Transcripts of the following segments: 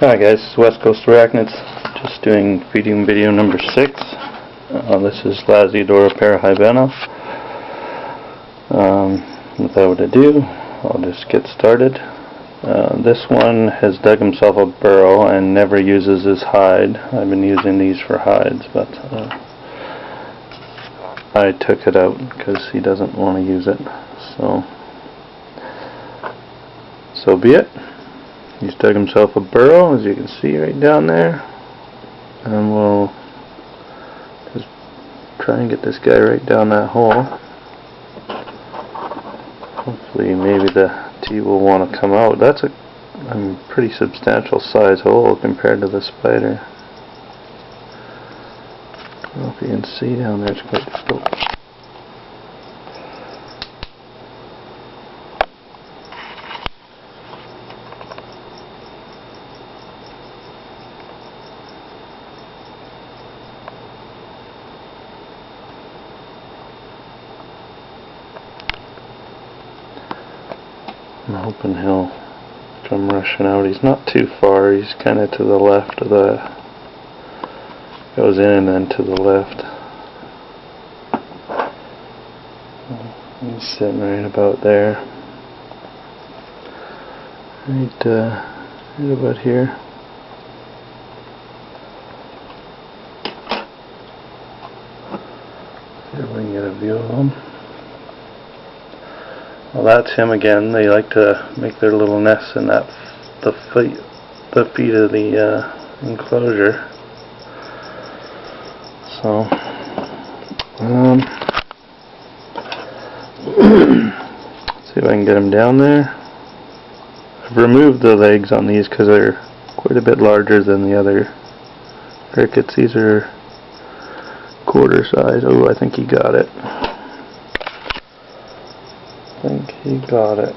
Hi guys, it's West Coast Arachnids, just doing feeding video number 6. This is Lasiodora parahybana. Without ado, I'll just get started. This one has dug himself a burrow and never uses his hide. I've been using these for hides, but I took it out because he doesn't want to use it. So be it. He's dug himself a burrow, as you can see right down there, and we'll just try and get this guy right down that hole. Hopefully maybe the tea will want to come out. That's a pretty substantial size hole compared to the spider. I don't know if you can see down there, it's quite difficult. I'm hoping he'll come rushing out. He's not too far. He's kind of to the left of the... goes in and then to the left. He's sitting right about there. Right about here. See if we can get a view of him. Well, that's him again. They like to make their little nests in the feet of the enclosure. So, see if I can get him down there. I've removed the legs on these because they're quite a bit larger than the other crickets. These are quarter size. Oh, I think he got it. I think he got it.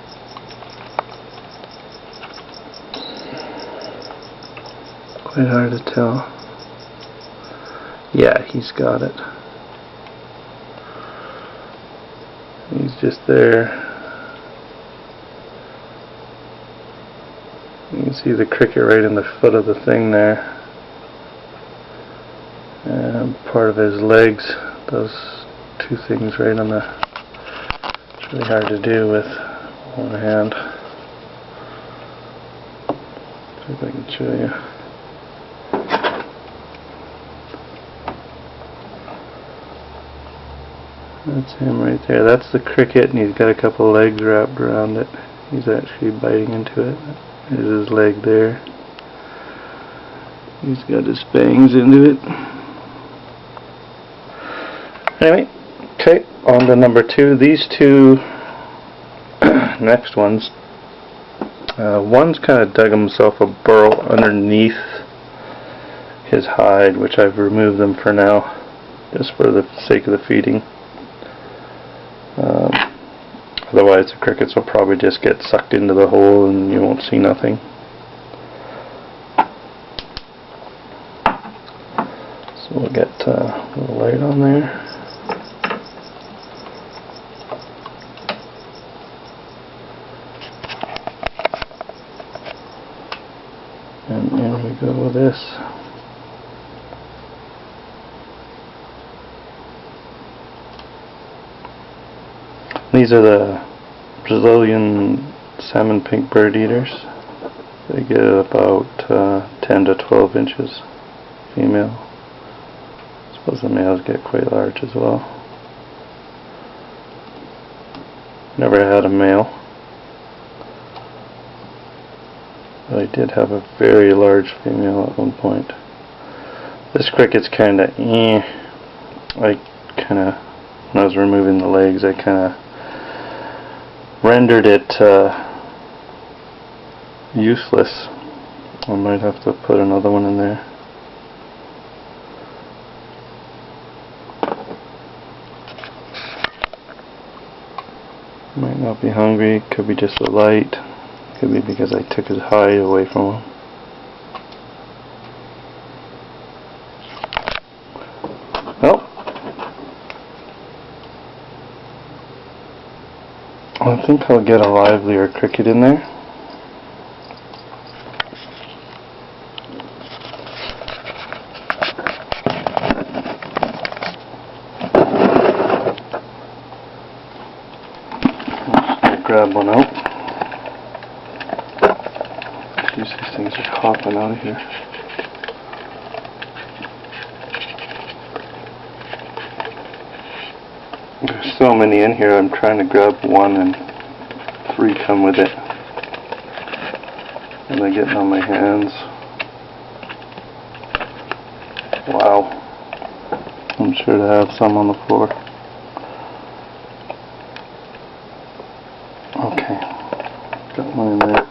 Quite hard to tell. Yeah, he's got it. He's just there. You can see the cricket right in the foot of the thing there. And part of his legs, those two things right on the... It's really hard to do with one hand. See if I can show you. That's him right there. That's the cricket, and he's got a couple legs wrapped around it. He's actually biting into it. There's his leg there. He's got his fangs into it. Anyway, okay, on to number 2. These two next ones. One's kind of dug himself a burrow underneath his hide, which I've removed them for now, just for the sake of the feeding. Otherwise the crickets will probably just get sucked into the hole and you won't see nothing. So we'll get a little light on there. And in we go with this. These are the Brazilian salmon pink bird eaters. They get about 10 to 12 inches female. I suppose the males get quite large as well. Never had a male. But I did have a very large female at one point. This cricket's kind of when I was removing the legs, I kind of rendered it useless. I might have to put another one in there. Might not be hungry, could be just the light, could be because I took his hide away from him. Well, I think I'll get a livelier cricket in there. Grab one out. Jeez, these things are hopping out of here. There's so many in here, I'm trying to grab one and 3 come with it. And they're getting on my hands. Wow. I'm sure to have some on the floor. Okay. Got one in there.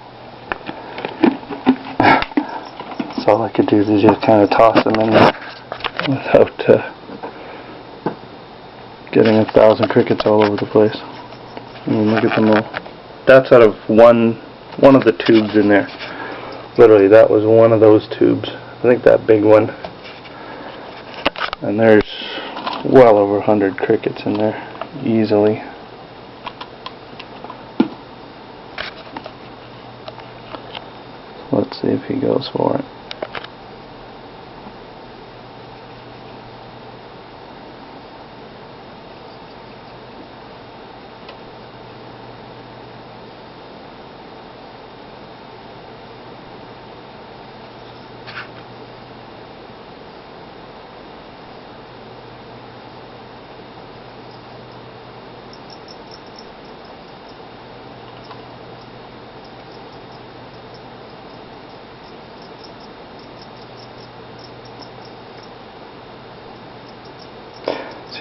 That's all I could do is just kind of toss them in there without getting 1,000 crickets all over the place. I mean, look at them all. That's out of one of the tubes in there. Literally, that was one of those tubes. I think that big one. And there's well over 100 crickets in there, easily. Let's see if he goes for it.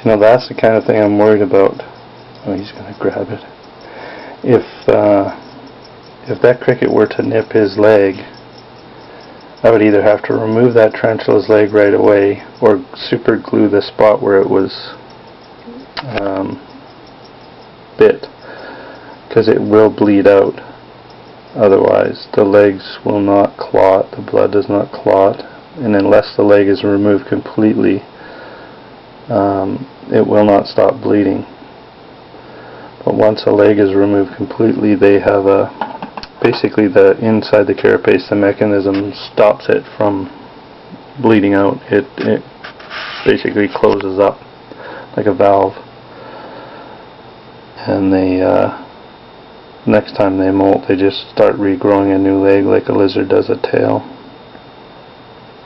You know, that's the kind of thing I'm worried about. Oh, he's going to grab it. If that cricket were to nip his leg, I would either have to remove that tarantula's leg right away or super glue the spot where it was bit, because it will bleed out. Otherwise, the legs will not clot, the blood does not clot, and unless the leg is removed completely, it will not stop bleeding. But once a leg is removed completely, they have basically the inside the carapace, the mechanism stops it from bleeding out. It basically closes up like a valve, and they next time they molt, they just start regrowing a new leg like a lizard does a tail.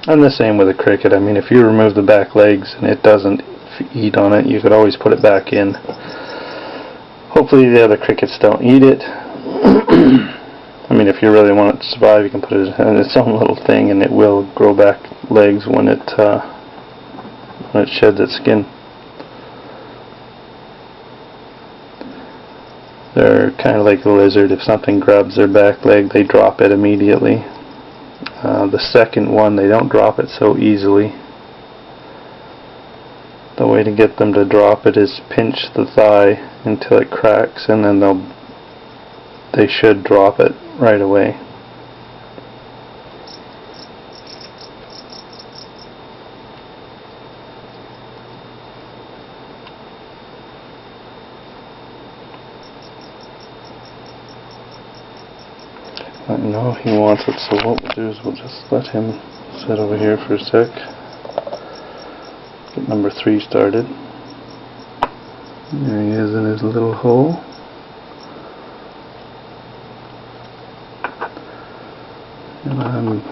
And the same with a cricket. I mean, if you remove the back legs and it doesn't eat on it, you could always put it back in. Hopefully the other crickets don't eat it. I mean, if you really want it to survive, you can put it in its own little thing and it will grow back legs when it sheds its skin. They're kind of like a lizard. If something grabs their back leg, they drop it immediately. The second one, they don't drop it so easily. The way to get them to drop it is pinch the thigh until it cracks, and then they should drop it right away. I know he wants it, so what we'll do is we'll just let him sit over here for a sec. Get number 3 started. There he is in his little hole. And I'm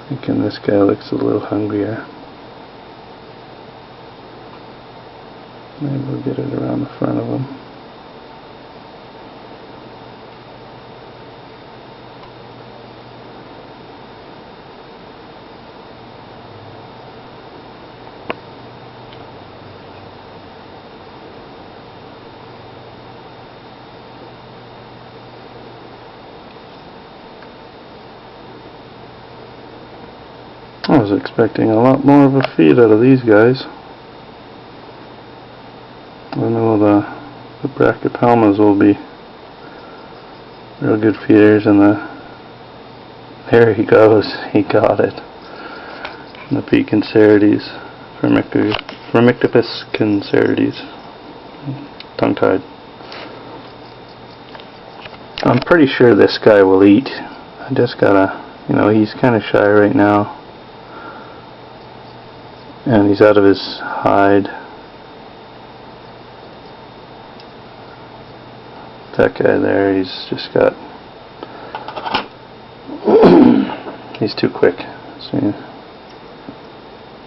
thinking this guy looks a little hungrier. Maybe we'll get it around the front of him. I was expecting a lot more of a feed out of these guys. I know the brachypelmas will be real good feeders, and there he goes, he got it. And the P. cancerides, Formictopus cancerides, tongue-tied. I'm pretty sure this guy will eat. I just gotta you know, he's kind of shy right now, and he's out of his hide. That guy there, he's just got he's too quick. See,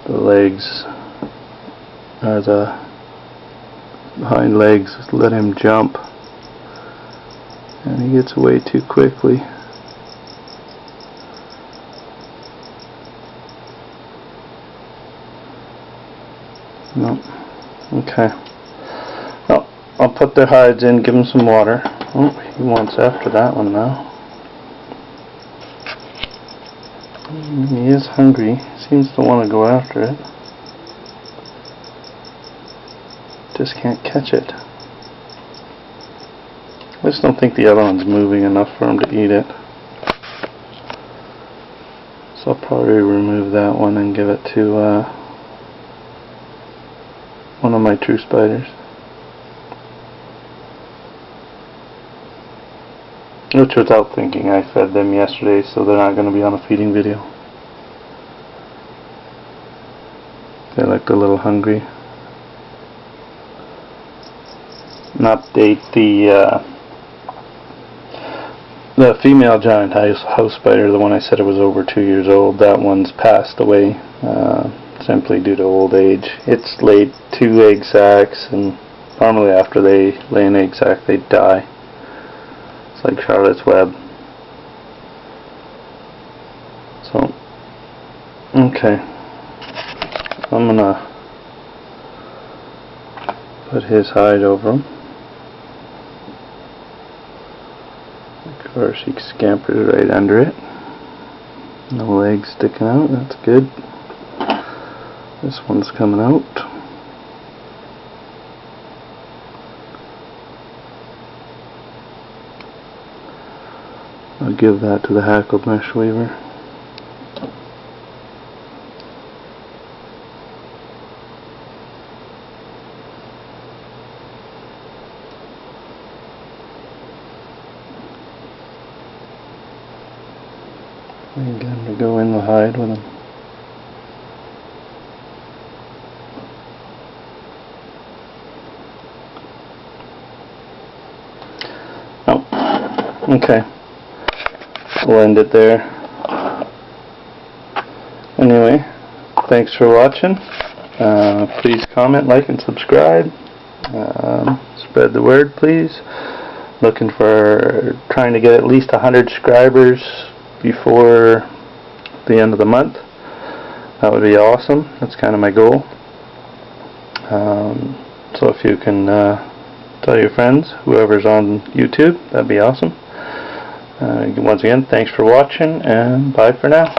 the legs, or the hind legs, let him jump, and he gets away too quickly. No. Okay. Well, I'll put their hides in, give him some water. Oh, he wants after that one now. He is hungry. Seems to want to go after it. Just can't catch it. I just don't think the other one's moving enough for him to eat it. So I'll probably remove that one and give it to one of my true spiders. Which, without thinking, I fed them yesterday, so they're not going to be on a feeding video. They looked a little hungry. An update, the female giant house spider, the one I said it was over 2 years old, that one's passed away simply due to old age. It's laid 2 egg sacs, and normally after they lay an egg sac they die. It's like Charlotte's Web. So, okay, I'm gonna put his hide over him. Of course, he scampers right under it. No legs sticking out, that's good. This one's coming out. I'll give that to the hackled mesh weaver. And get him to go in the hide with him. Oh, okay. We'll end it there. Anyway, thanks for watching. Please comment, like, and subscribe. Spread the word, please. Looking for trying to get at least 100 subscribers before the end of the month. That would be awesome. That's kind of my goal. So if you can tell your friends, whoever's on YouTube, that'd be awesome. Once again, thanks for watching, and bye for now.